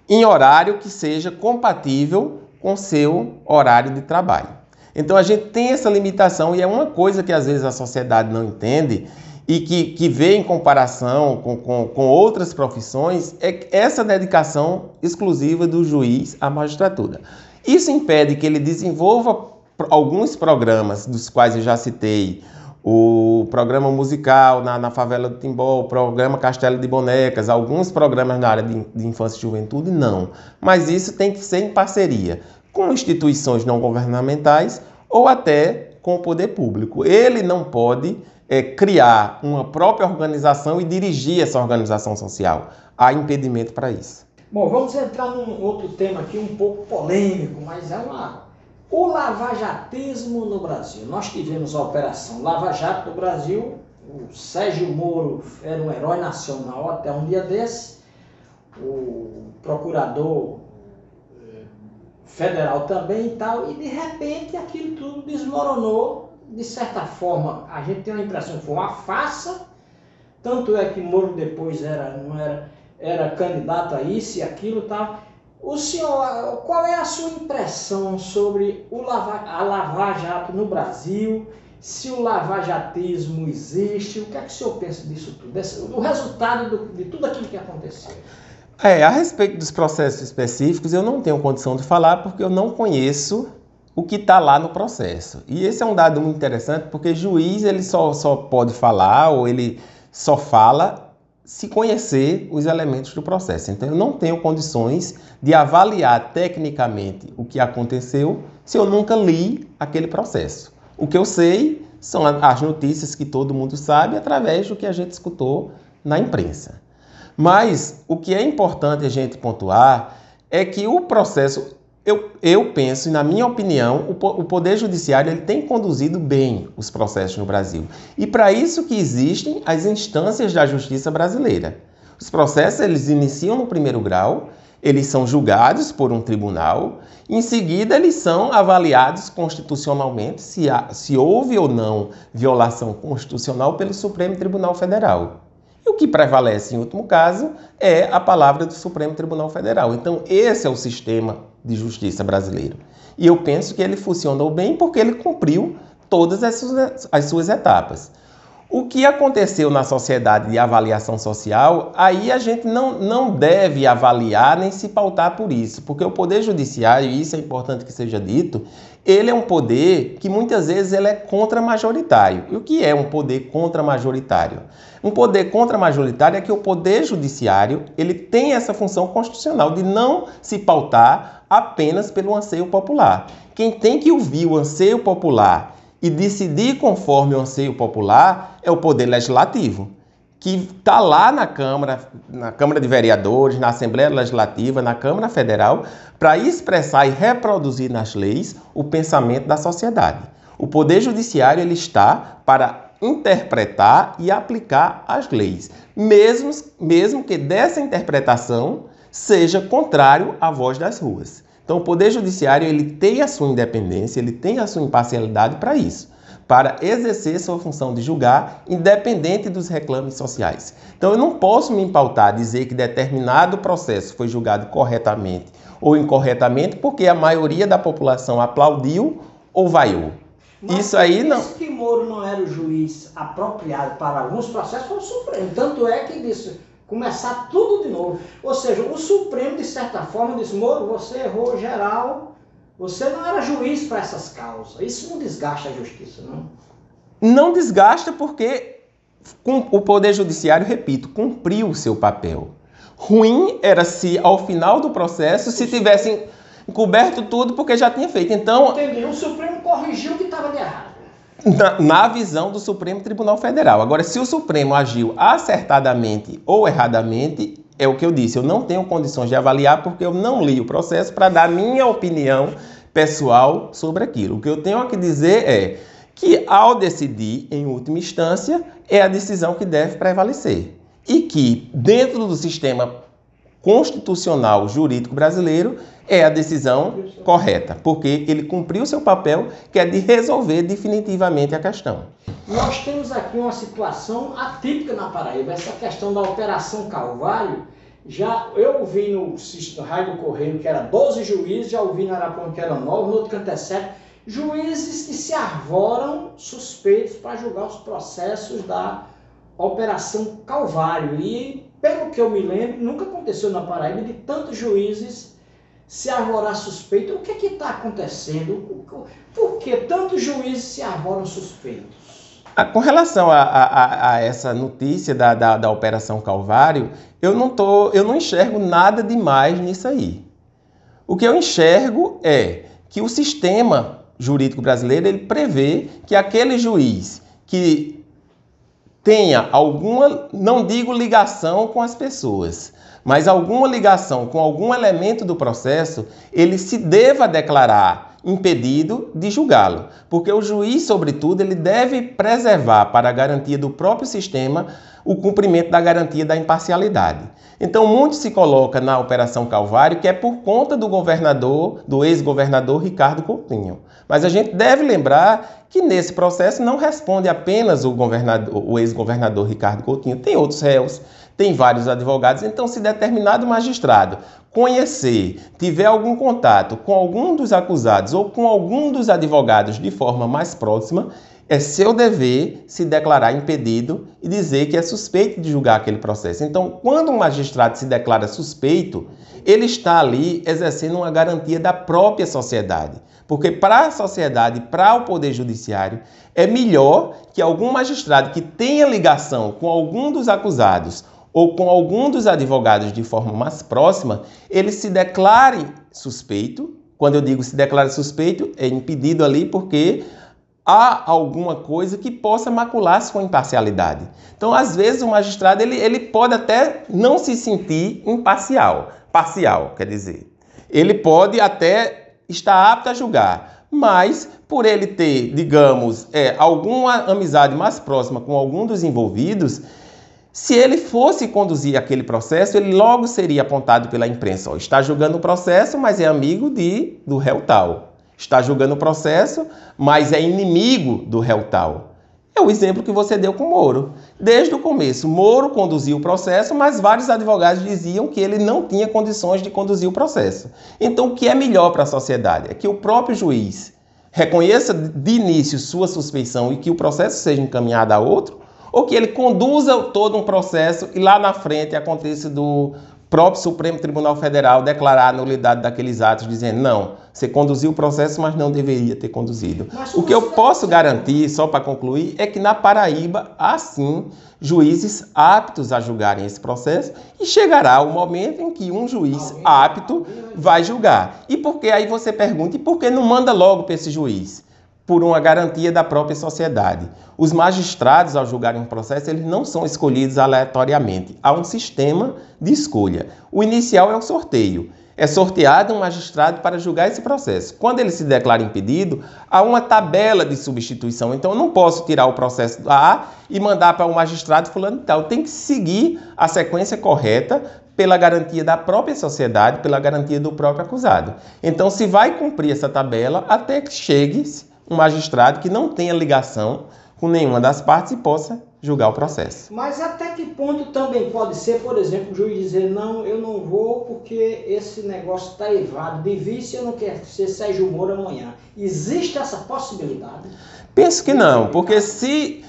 Speaker 1: Em horário que seja compatível com com seu horário de trabalho. Então a gente tem essa limitação e é uma coisa que às vezes a sociedade não entende e que vê em comparação com outras profissões, é essa dedicação exclusiva do juiz à magistratura. Isso impede que ele desenvolva alguns programas, dos quais eu já citei, o programa musical na favela do Timbó, o programa Castelo de Bonecas, alguns programas na área de infância e juventude, não. Mas isso tem que ser em parceria com instituições não governamentais ou até com o poder público. Ele não pode criar uma própria organização e dirigir essa organização social. Há impedimento para isso.
Speaker 2: Bom, vamos entrar num outro tema aqui um pouco polêmico, mas o lavajatismo no Brasil. Nós tivemos a Operação Lava Jato no Brasil, o Sérgio Moro era um herói nacional até um dia desse, o procurador federal também e tal, e de repente aquilo tudo desmoronou. De certa forma, a gente tem a impressão que foi uma farsa, tanto é que Moro depois era candidato a isso e aquilo e tal. O senhor, qual é a sua impressão sobre a Lava Jato no Brasil? Se o lavajatismo existe, o que é que o senhor pensa disso tudo? Do resultado de tudo aquilo que aconteceu?
Speaker 1: A respeito dos processos específicos, eu não tenho condição de falar porque eu não conheço o que está lá no processo. E esse é um dado muito interessante porque juiz ele só pode falar ou ele só fala se conhecer os elementos do processo. Então, eu não tenho condições de avaliar tecnicamente o que aconteceu se eu nunca li aquele processo. O que eu sei são as notícias que todo mundo sabe através do que a gente escutou na imprensa. Mas o que é importante a gente pontuar é que o processo, eu penso, e na minha opinião, o Poder Judiciário ele tem conduzido bem os processos no Brasil. E para isso que existem as instâncias da justiça brasileira. Os processos eles iniciam no primeiro grau, eles são julgados por um tribunal, em seguida eles são avaliados constitucionalmente se houve ou não violação constitucional pelo Supremo Tribunal Federal. E o que prevalece, em último caso, é a palavra do Supremo Tribunal Federal. Então, esse é o sistema de justiça brasileiro. E eu penso que ele funcionou bem porque ele cumpriu todas as suas etapas. O que aconteceu na sociedade de avaliação social, aí a gente não deve avaliar nem se pautar por isso, porque o Poder Judiciário, e isso é importante que seja dito, ele é um poder que muitas vezes ele é contra-majoritário. E o que é um poder contra-majoritário? Um poder contra-majoritário é que o Poder Judiciário ele tem essa função constitucional de não se pautar apenas pelo anseio popular. Quem tem que ouvir o anseio popular e decidir conforme o anseio popular é o Poder Legislativo, que está lá na Câmara de Vereadores, na Assembleia Legislativa, na Câmara Federal, para expressar e reproduzir nas leis o pensamento da sociedade. O Poder Judiciário ele está para interpretar e aplicar as leis, mesmo que dessa interpretação seja contrário à voz das ruas. Então, o Poder Judiciário ele tem a sua independência, ele tem a sua imparcialidade para isso, para exercer sua função de julgar, independente dos reclames sociais. Então, eu não posso me pautar, dizer que determinado processo foi julgado corretamente ou incorretamente, porque a maioria da população aplaudiu ou vaiou.
Speaker 2: Mas
Speaker 1: isso aí não.
Speaker 2: Isso que Moro não era o juiz apropriado para alguns processos foi o Supremo. Tanto é que disse, começar tudo de novo. Ou seja, o Supremo, de certa forma, disse: Moro, você errou geral, você não era juiz para essas causas. Isso não desgasta a justiça, não?
Speaker 1: Não desgasta porque o Poder Judiciário, repito, cumpriu o seu papel. Ruim era se, ao final do processo, se tivessem coberto tudo porque já tinha feito. Então,
Speaker 2: entendi. O Supremo corrigiu o que estava de errado.
Speaker 1: Na visão do Supremo Tribunal Federal. Agora, se o Supremo agiu acertadamente ou erradamente, é o que eu disse, eu não tenho condições de avaliar porque eu não li o processo para dar minha opinião pessoal sobre aquilo. O que eu tenho que dizer é que, ao decidir, em última instância, é a decisão que deve prevalecer. E que, dentro do sistema constitucional jurídico brasileiro, é a decisão correta, porque ele cumpriu seu papel, que é de resolver definitivamente a questão.
Speaker 2: Nós temos aqui uma situação atípica na Paraíba, essa questão da Operação Calvário. Já eu ouvi no Raio do Correio que era 12 juízes, já ouvi na Arapuã que era 9, no outro canto é 7. Juízes que se arvoram suspeitos para julgar os processos da Operação Calvário. E, pelo que eu me lembro, nunca aconteceu na Paraíba de tantos juízes se arvorar suspeito. O que está acontecendo? Por que tantos juízes se arvoram suspeitos?
Speaker 1: Com relação a essa notícia da Operação Calvário, eu não enxergo nada demais nisso aí. O que eu enxergo é que o sistema jurídico brasileiro ele prevê que aquele juiz que tenha alguma, não digo ligação com as pessoas, mas alguma ligação com algum elemento do processo, ele se deva declarar impedido de julgá-lo. Porque o juiz, sobretudo, ele deve preservar para a garantia do próprio sistema o cumprimento da garantia da imparcialidade. Então, muito se coloca na Operação Calvário que é por conta do governador, do ex-governador Ricardo Coutinho. Mas a gente deve lembrar que nesse processo não responde apenas o ex-governador Ricardo Coutinho, tem outros réus, tem vários advogados. Então, se determinado magistrado conhecer, tiver algum contato com algum dos acusados ou com algum dos advogados de forma mais próxima, é seu dever se declarar impedido e dizer que é suspeito de julgar aquele processo. Então, quando um magistrado se declara suspeito, ele está ali exercendo uma garantia da própria sociedade. Porque para a sociedade, para o Poder Judiciário, é melhor que algum magistrado que tenha ligação com algum dos acusados ou com algum dos advogados de forma mais próxima, ele se declare suspeito. Quando eu digo se declare suspeito, é impedido ali porque há alguma coisa que possa macular sua imparcialidade. Então, às vezes, o magistrado ele pode até não se sentir parcial, quer dizer. Ele pode até estar apto a julgar, mas por ele ter, digamos, alguma amizade mais próxima com algum dos envolvidos, se ele fosse conduzir aquele processo, ele logo seria apontado pela imprensa. Está julgando o processo, mas é amigo do réu tal. Está julgando o processo, mas é inimigo do réu tal. É o exemplo que você deu com Moro. Desde o começo, Moro conduziu o processo, mas vários advogados diziam que ele não tinha condições de conduzir o processo. Então, o que é melhor para a sociedade? É que o próprio juiz reconheça de início sua suspeição e que o processo seja encaminhado a outro, ou que ele conduza todo um processo e lá na frente aconteça do próprio Supremo Tribunal Federal declarar a nulidade daqueles atos, dizendo, não, você conduziu o processo, mas não deveria ter conduzido. O que eu posso garantir, só para concluir, é que na Paraíba há sim juízes aptos a julgarem esse processo e chegará o momento em que um juiz apto vai julgar. E por que aí você pergunta, e por que não manda logo para esse juiz? Por uma garantia da própria sociedade. Os magistrados, ao julgarem um processo, eles não são escolhidos aleatoriamente. Há um sistema de escolha. O inicial é o sorteio. É sorteado um magistrado para julgar esse processo. Quando ele se declara impedido, há uma tabela de substituição. Então, eu não posso tirar o processo A e mandar para o magistrado fulano e tal. Tem que seguir a sequência correta pela garantia da própria sociedade, pela garantia do próprio acusado. Então, se vai cumprir essa tabela até que chegue um magistrado que não tenha ligação com nenhuma das partes e possa julgar o processo.
Speaker 2: Mas até que ponto também pode ser, por exemplo, o juiz dizer, não, eu não vou porque esse negócio está errado, de vice eu não quero ser Sérgio Moro amanhã. Existe essa possibilidade?
Speaker 1: Penso que não, porque se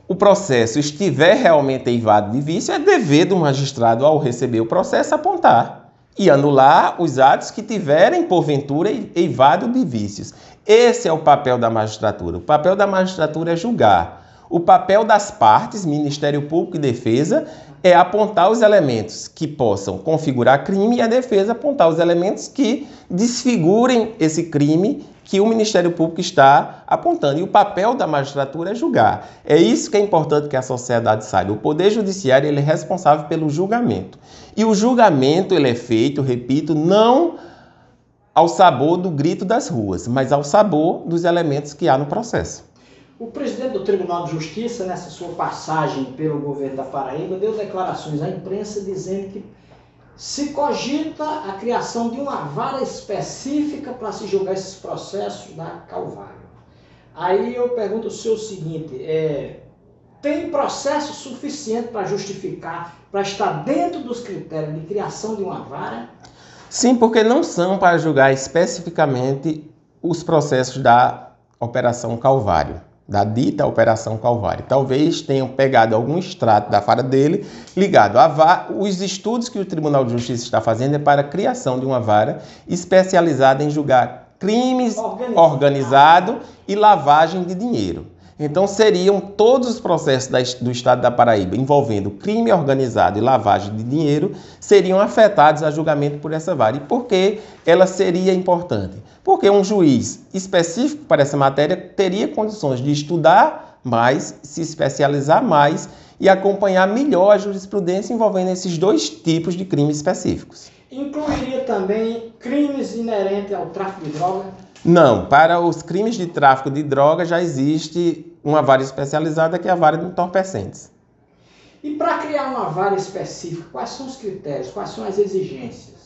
Speaker 1: o processo estiver realmente eivado de vício, é dever do magistrado, ao receber o processo, apontar e anular os atos que tiverem, porventura, eivado de vícios. Esse é o papel da magistratura. O papel da magistratura é julgar. O papel das partes, Ministério Público e Defesa, é apontar os elementos que possam configurar crime e a defesa apontar os elementos que desfigurem esse crime que o Ministério Público está apontando. E o papel da magistratura é julgar. É isso que é importante que a sociedade saiba. O Poder Judiciário ele é responsável pelo julgamento. E o julgamento ele é feito, repito, não ao sabor do grito das ruas, mas ao sabor dos elementos que há no processo.
Speaker 2: O presidente do Tribunal de Justiça, nessa sua passagem pelo governo da Paraíba, deu declarações à imprensa dizendo que se cogita a criação de uma vara específica para se julgar esses processos da Calvário. Aí eu pergunto o senhor o seguinte, tem processo suficiente para justificar, para estar dentro dos critérios de criação de uma vara?
Speaker 1: Sim, porque não são para julgar especificamente os processos da Operação Calvário, da dita Operação Calvário. Talvez tenham pegado algum extrato da vara dele ligado à vara. Os estudos que o Tribunal de Justiça está fazendo é para a criação de uma vara especializada em julgar crimes organizado e lavagem de dinheiro. Então, seriam todos os processos do Estado da Paraíba envolvendo crime organizado e lavagem de dinheiro seriam afetados a julgamento por essa vara. E por que ela seria importante? Porque um juiz específico para essa matéria teria condições de estudar mais, se especializar mais e acompanhar melhor a jurisprudência envolvendo esses dois tipos de crimes específicos.
Speaker 2: Incluiria também crimes inerentes ao tráfico de droga?
Speaker 1: Não, para os crimes de tráfico de droga já existe uma vara especializada que é a vara de entorpecentes.
Speaker 2: E para criar uma vara específica, quais são os critérios, quais são as exigências?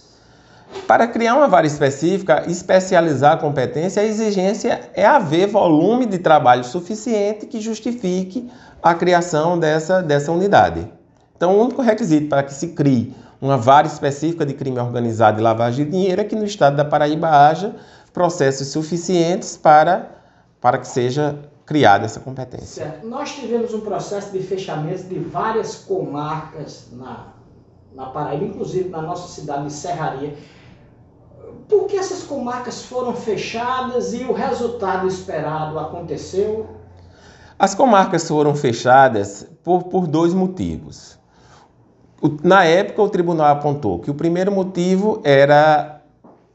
Speaker 1: Para criar uma vara específica, especializar a competência, a exigência é haver volume de trabalho suficiente que justifique a criação dessa unidade. Então, o único requisito para que se crie uma vara específica de crime organizado e lavagem de dinheiro é que no estado da Paraíba haja processos suficientes para que seja criada essa competência.
Speaker 2: Certo. Nós tivemos um processo de fechamento de várias comarcas na Paraíba, inclusive na nossa cidade de Serraria. Por que essas comarcas foram fechadas e o resultado esperado aconteceu?
Speaker 1: As comarcas foram fechadas por dois motivos. Na época, o tribunal apontou que o primeiro motivo era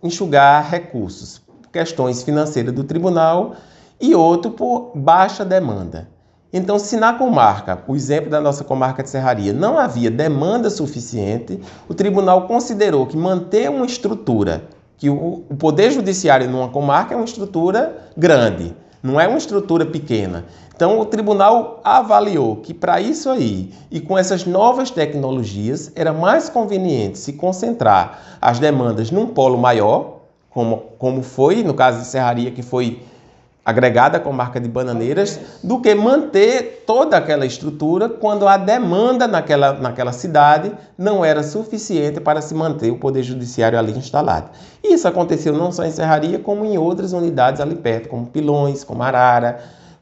Speaker 1: enxugar recursos, questões financeiras do tribunal, e outro por baixa demanda. Então, se na comarca, o exemplo da nossa comarca de Serraria, não havia demanda suficiente, o tribunal considerou que manter uma estrutura, que o Poder Judiciário numa comarca é uma estrutura grande, não é uma estrutura pequena. Então, o tribunal avaliou que para isso aí, e com essas novas tecnologias, era mais conveniente se concentrar as demandas num polo maior, como foi no caso de Serraria, que foi agregada à comarca de Bananeiras, do que manter toda aquela estrutura quando a demanda naquela cidade não era suficiente para se manter o Poder Judiciário ali instalado. E isso aconteceu não só em Serraria, como em outras unidades ali perto, como Pilões, como Arara,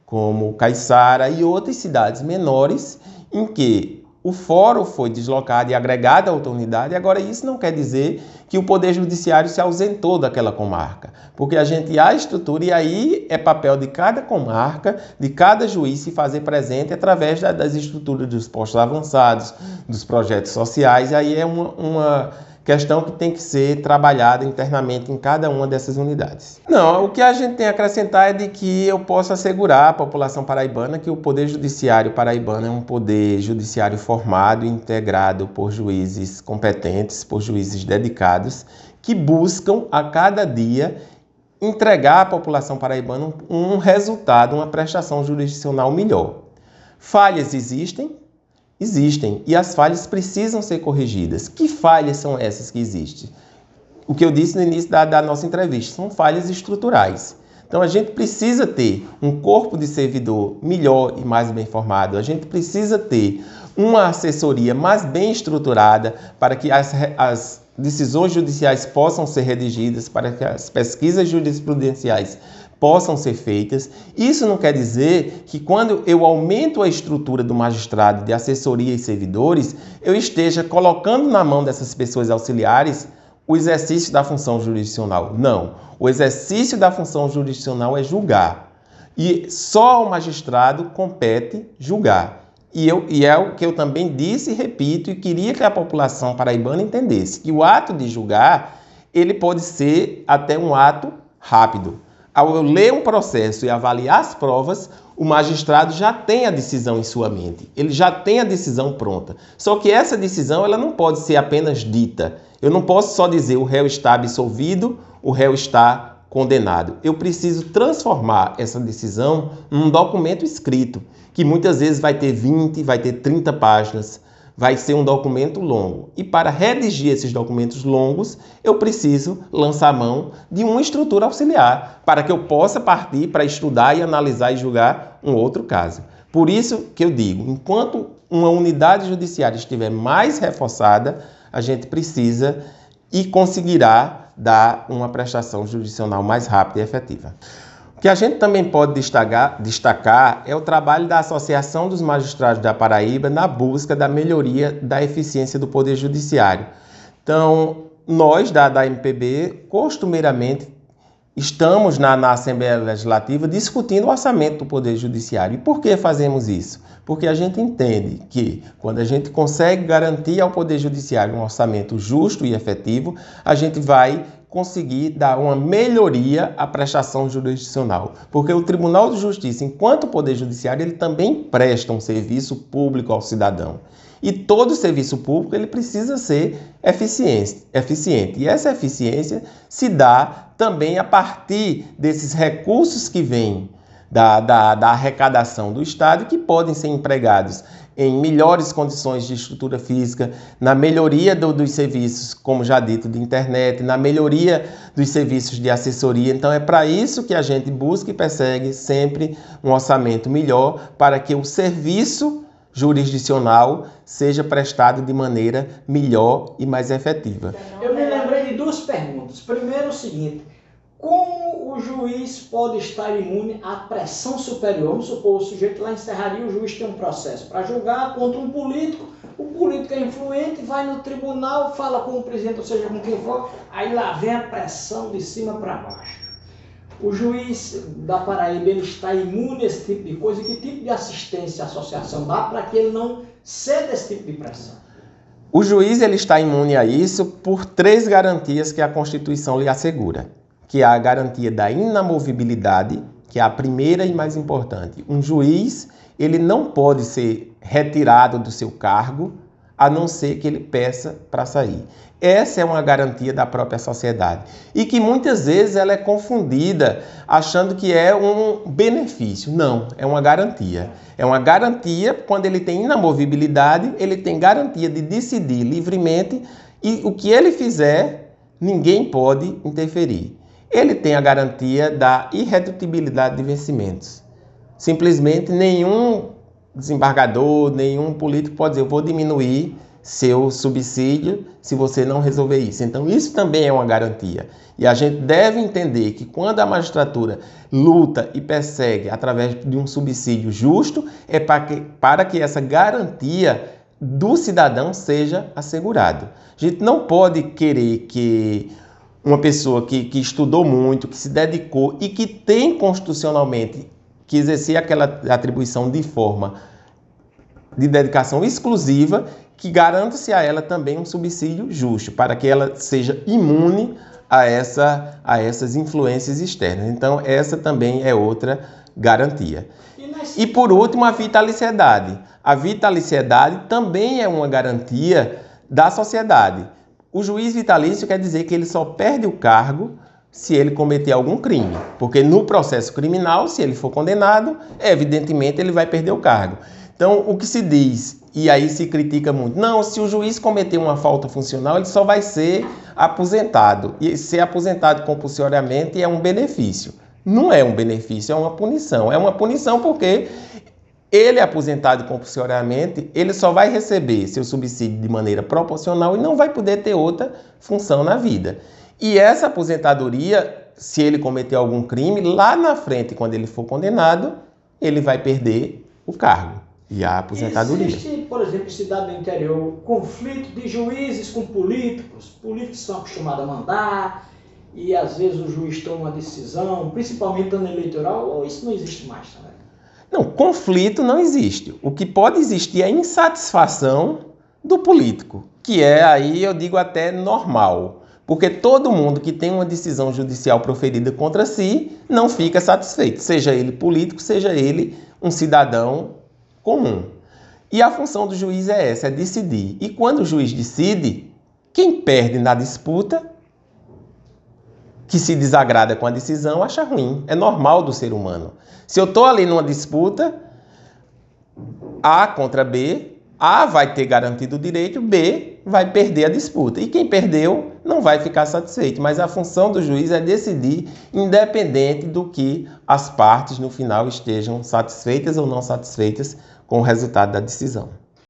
Speaker 1: como Caiçara e outras cidades menores, em que o fórum foi deslocado e agregado a outra unidade. Agora, isso não quer dizer que o Poder Judiciário se ausentou daquela comarca, porque a gente há estrutura e aí é papel de cada comarca, de cada juiz se fazer presente através das estruturas dos postos avançados, dos projetos sociais, e aí é uma questão que tem que ser trabalhada internamente em cada uma dessas unidades. Não, o que a gente tem a acrescentar é de que eu posso assegurar à população paraibana que o Poder Judiciário paraibano é um poder judiciário formado e integrado por juízes competentes, por juízes dedicados, que buscam a cada dia entregar à população paraibana um resultado, uma prestação jurisdicional melhor. Falhas existem, e as falhas precisam ser corrigidas. Que falhas são essas que existem? O que eu disse no início da nossa entrevista, são falhas estruturais. Então a gente precisa ter um corpo de servidor melhor e mais bem formado, a gente precisa ter uma assessoria mais bem estruturada para que as decisões judiciais possam ser redigidas, para que as pesquisas jurisprudenciais possam ser feitas. Isso não quer dizer que quando eu aumento a estrutura do magistrado de assessoria e servidores, eu esteja colocando na mão dessas pessoas auxiliares o exercício da função jurisdicional. Não. O exercício da função jurisdicional é julgar. E só ao magistrado compete julgar. E é o que eu também disse e repito, e queria que a população paraibana entendesse, que o ato de julgar, ele pode ser até um ato rápido. Ao eu ler um processo e avaliar as provas, o magistrado já tem a decisão em sua mente. Ele já tem a decisão pronta. Só que essa decisão ela não pode ser apenas dita. Eu não posso só dizer o réu está absolvido, o réu está condenado. Eu preciso transformar essa decisão num documento escrito, que muitas vezes vai ter 20, vai ter 30 páginas, vai ser um documento longo. E para redigir esses documentos longos, eu preciso lançar mão de uma estrutura auxiliar, para que eu possa partir para estudar e analisar e julgar um outro caso. Por isso que eu digo, enquanto uma unidade judiciária estiver mais reforçada, a gente precisa e conseguirá dar uma prestação jurisdicional mais rápida e efetiva. O que a gente também pode destacar é o trabalho da Associação dos Magistrados da Paraíba na busca da melhoria da eficiência do Poder Judiciário. Então, nós da MPB, costumeiramente, estamos na Assembleia Legislativa discutindo o orçamento do Poder Judiciário. E por que fazemos isso? Porque a gente entende que quando a gente consegue garantir ao Poder Judiciário um orçamento justo e efetivo, a gente vai conseguir dar uma melhoria à prestação jurisdicional. Porque o Tribunal de Justiça, enquanto Poder Judiciário, ele também presta um serviço público ao cidadão. E todo serviço público ele precisa ser eficiente. E essa eficiência se dá também a partir desses recursos que vêm da arrecadação do Estado e que podem ser empregados em melhores condições de estrutura física, na melhoria dos serviços, como já dito, de internet, na melhoria dos serviços de assessoria. Então é para isso que a gente busca e persegue sempre um orçamento melhor para que o serviço jurisdicional seja prestado de maneira melhor e mais efetiva.
Speaker 2: Eu me lembrei de duas perguntas. Primeiro, o seguinte: como o juiz pode estar imune à pressão superior? Vamos supor, o sujeito lá encerraria, o juiz tem um processo para julgar contra um político, o político é influente, vai no tribunal, fala com o presidente, ou seja, com quem for, aí lá vem a pressão de cima para baixo. O juiz da Paraíba ele está imune a esse tipo de coisa? Que tipo de assistência a associação dá para que ele não ceda esse tipo de pressão?
Speaker 1: O juiz ele está imune a isso por 3 garantias que a Constituição lhe assegura, que é a garantia da inamovibilidade, que é a primeira e mais importante. Um juiz ele não pode ser retirado do seu cargo, a não ser que ele peça para sair. Essa é uma garantia da própria sociedade e que muitas vezes ela é confundida achando que é um benefício. Não, é uma garantia. É uma garantia quando ele tem inamovibilidade, ele tem garantia de decidir livremente e o que ele fizer, ninguém pode interferir. Ele tem a garantia da irredutibilidade de vencimentos. Simplesmente nenhum desembargador, nenhum político pode dizer eu vou diminuir seu subsídio se você não resolver isso. Então isso também é uma garantia. E a gente deve entender que quando a magistratura luta e persegue através de um subsídio justo, é para que essa garantia do cidadão seja assegurada. A gente não pode querer que uma pessoa que estudou muito, que se dedicou e que tem constitucionalmente que exercer aquela atribuição de forma de dedicação exclusiva, que garanta-se a ela também um subsídio justo, para que ela seja imune a essas influências externas. Então, essa também é outra garantia. E, por último, a vitaliciedade. A vitaliciedade também é uma garantia da sociedade. O juiz vitalício quer dizer que ele só perde o cargo se ele cometer algum crime, porque no processo criminal, se ele for condenado, evidentemente ele vai perder o cargo. Então, o que se diz, e aí se critica muito, não, se o juiz cometer uma falta funcional, ele só vai ser aposentado. E ser aposentado compulsoriamente é um benefício. Não é um benefício, é uma punição. É uma punição porque ele é aposentado compulsoriamente, ele só vai receber seu subsídio de maneira proporcional e não vai poder ter outra função na vida. E essa aposentadoria se ele cometeu algum crime, lá na frente, quando ele for condenado, ele vai perder o cargo e a aposentadoria.
Speaker 2: Existe, por exemplo, cidade do interior, conflito de juízes com políticos. Políticos são acostumados a mandar e às vezes o juiz toma uma decisão, principalmente no eleitoral, ou isso não existe mais também?
Speaker 1: Não, conflito não existe. O que pode existir é insatisfação do político, que é aí, eu digo, até normal. Porque todo mundo que tem uma decisão judicial proferida contra si não fica satisfeito, seja ele político, seja ele um cidadão comum. E a função do juiz é essa, é decidir. E quando o juiz decide, quem perde na disputa, que se desagrada com a decisão, acha ruim. É normal do ser humano. Se eu estou ali numa disputa, A contra B, A vai ter garantido o direito, B vai perder a disputa. E quem perdeu não vai ficar satisfeito. Mas a função do juiz é decidir, independente do que as partes no final estejam satisfeitas ou não satisfeitas com o resultado da decisão.